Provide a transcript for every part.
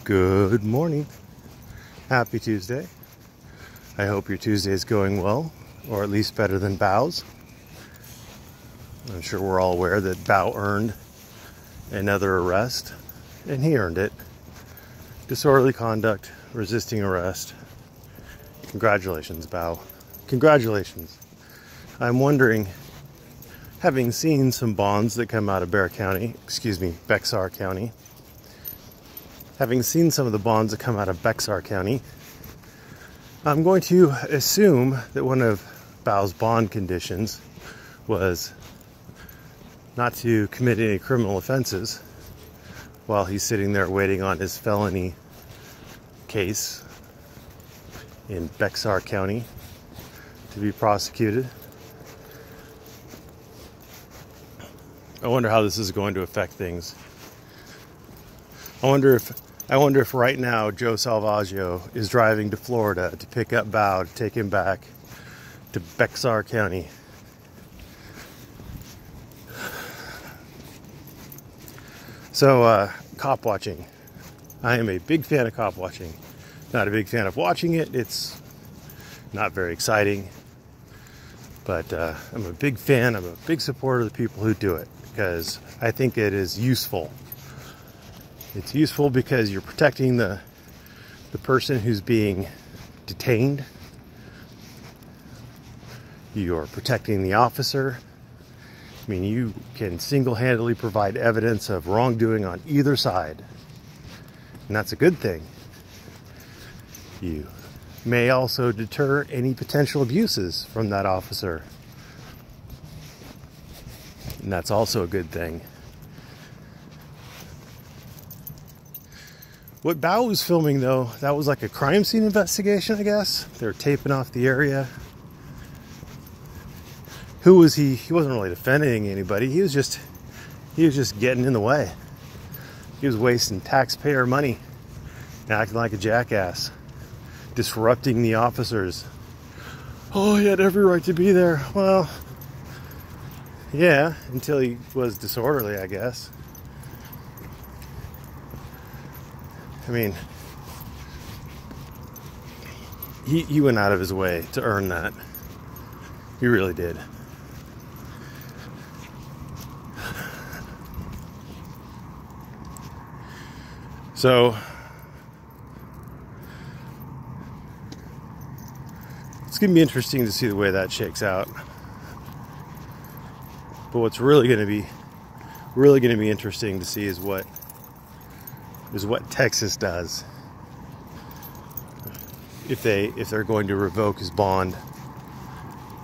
Good morning. Happy Tuesday. I hope your Tuesday is going well, or at least better than Bow's. I'm sure we're all aware that Bow earned another arrest, and he earned it. Disorderly conduct, resisting arrest. Congratulations, Bow. Congratulations. I'm wondering, having seen some bonds that come out of Bexar County, having seen some of the bonds that come out of Bexar County, I'm going to assume that one of Bow's bond conditions was not to commit any criminal offenses while he's sitting there waiting on his felony case in Bexar County to be prosecuted. I wonder how this is going to affect things. I wonder if right now Joe Salvaggio is driving to Florida to pick up Bow to take him back to Bexar County. So, cop watching. I am a big fan of cop watching. Not a big fan of watching it. It's not very exciting. But I'm a big fan. I'm a big supporter of the people who do it because I think it is useful. It's useful because you're protecting the person who's being detained. You're protecting the officer. I mean, you can single-handedly provide evidence of wrongdoing on either side. And that's a good thing. You may also deter any potential abuses from that officer. And that's also a good thing. What Bow was filming, though, that was like a crime scene investigation, I guess. They were taping off the area. Who was he? He wasn't really defending anybody. He was just getting in the way. He was wasting taxpayer money, acting like a jackass, disrupting the officers. Oh, he had every right to be there. Well, yeah, until he was disorderly, I guess. I mean, he went out of his way to earn that. He really did. So, it's going to be interesting to see the way that shakes out. But what's really going to be interesting to see is what Texas does. If they're going to revoke his bond,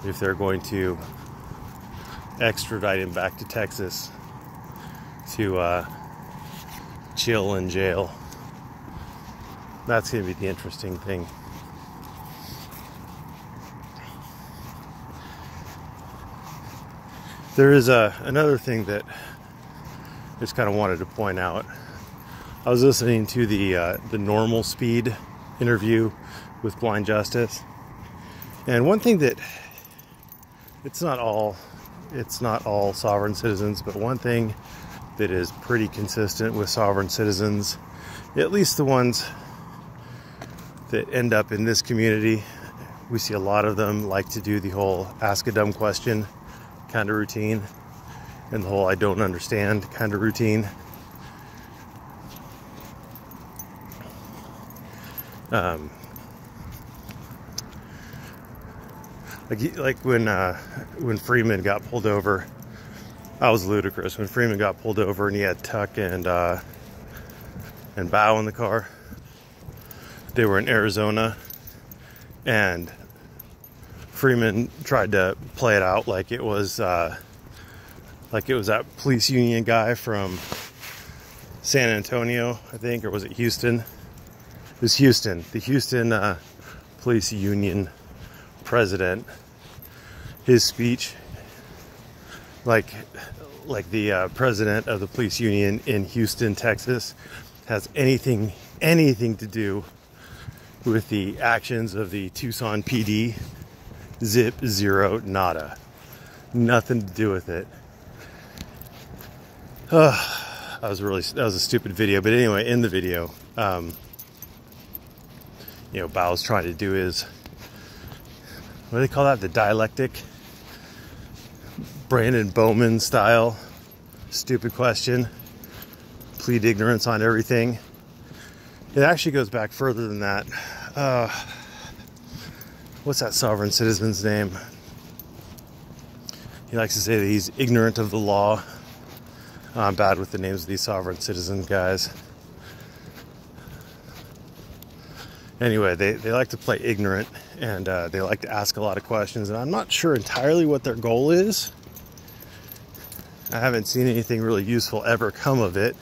if they're going to extradite him back to Texas to chill in jail. That's going to be the interesting thing. There is another thing that I just kind of wanted to point out. I was listening to the Normal Speed interview with Blind Justice, and one thing that it's not all sovereign citizens, but one thing that is pretty consistent with sovereign citizens, at least the ones that end up in this community, we see a lot of them like to do the whole ask a dumb question kind of routine and the whole I don't understand kind of routine. Like when Freeman got pulled over, that was ludicrous. When Freeman got pulled over and he had Tuck and Bow in the car, they were in Arizona, and Freeman tried to play it out like it was that police union guy from San Antonio, I think, or was it Houston? It was Houston. The Houston police union president. His speech, like the president of the police union in Houston, Texas, has anything to do with the actions of the Tucson PD. Zip, zero, nada. Nothing to do with it. that was a stupid video. But anyway, in the video, you know, Bao's trying to do his, what do they call that? The dialectic, Brandon Bowman style, stupid question, plead ignorance on everything. It actually goes back further than that. What's that sovereign citizen's name? He likes to say that he's ignorant of the law. I'm bad with the names of these sovereign citizen guys. Anyway, they like to play ignorant, and they like to ask a lot of questions, and I'm not sure entirely what their goal is. I haven't seen anything really useful ever come of it,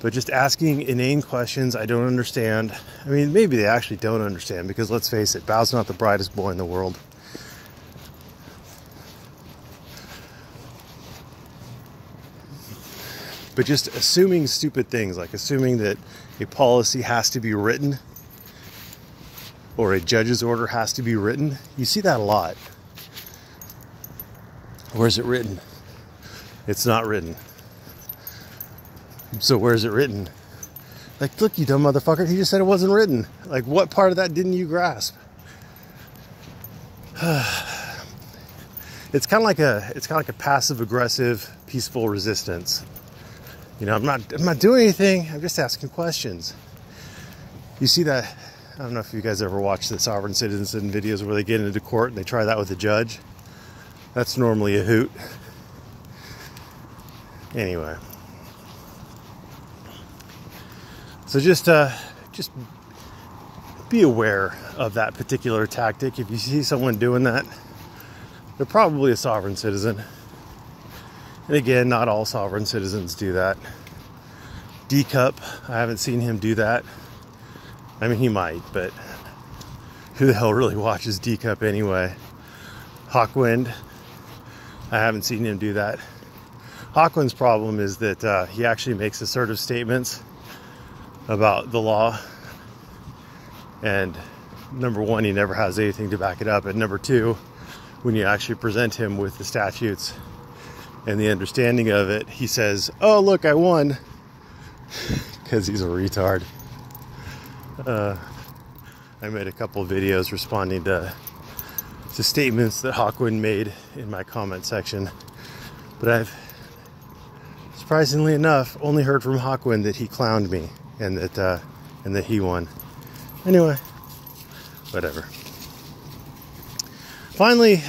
but just asking inane questions I don't understand. I mean, maybe they actually don't understand, because let's face it, Bao's not the brightest boy in the world. But just assuming stupid things, like assuming that a policy has to be written or a judge's order has to be written. You see that a lot. Where's it written? It's not written. So where's it written? Like, look, you dumb motherfucker, he just said it wasn't written. Like, what part of that didn't you grasp? It's kind of like a passive aggressive, peaceful resistance. You know, I'm not doing anything. I'm just asking questions. You see that? I don't know if you guys ever watch the sovereign citizen videos where they get into court and they try that with a judge. That's normally a hoot. Anyway, so just be aware of that particular tactic. If you see someone doing that, they're probably a sovereign citizen. And again, not all sovereign citizens do that. D-Cup, I haven't seen him do that. I mean, he might, but who the hell really watches D-Cup anyway? Hawkwind, I haven't seen him do that. Hawkwind's problem is that he actually makes assertive statements about the law. And number one, he never has anything to back it up. And number two, when you actually present him with the statutes and the understanding of it, he says, oh, look, I won. Because he's a retard. I made a couple of videos responding to statements that Hawkwind made in my comment section. But I've, surprisingly enough, only heard from Hawkwind that he clowned me and that he won. Anyway, whatever. Finally,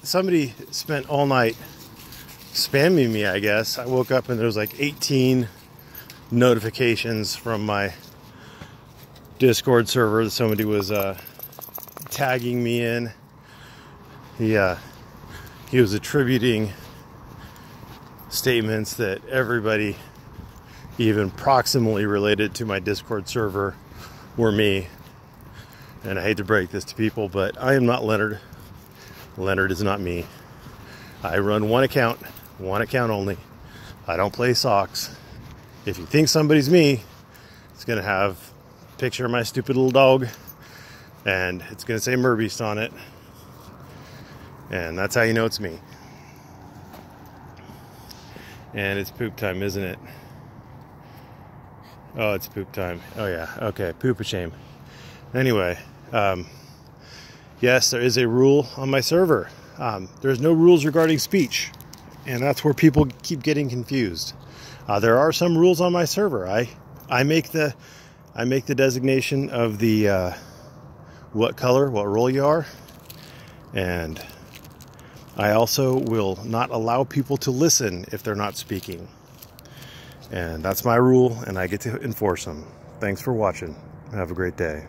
somebody spent all night spamming me, I guess. I woke up and there was like 18 notifications from my Discord server that somebody was tagging me in. He was attributing statements that everybody even proximally related to my Discord server were me. And I hate to break this to people, but I am not Leonard. Leonard is not me. I run one account only. I don't play socks. If you think somebody's me, it's gonna have a picture of my stupid little dog and it's gonna say Merbeast on it. And that's how you know it's me. And it's poop time, isn't it? Oh, it's poop time. Oh yeah, okay, poop a shame. Anyway, yes, there is a rule on my server. There's no rules regarding speech, and that's where people keep getting confused. There are some rules on my server. I make the designation of the what color, what role you are, and I also will not allow people to listen if they're not speaking. And that's my rule, and I get to enforce them. Thanks for watching. Have a great day.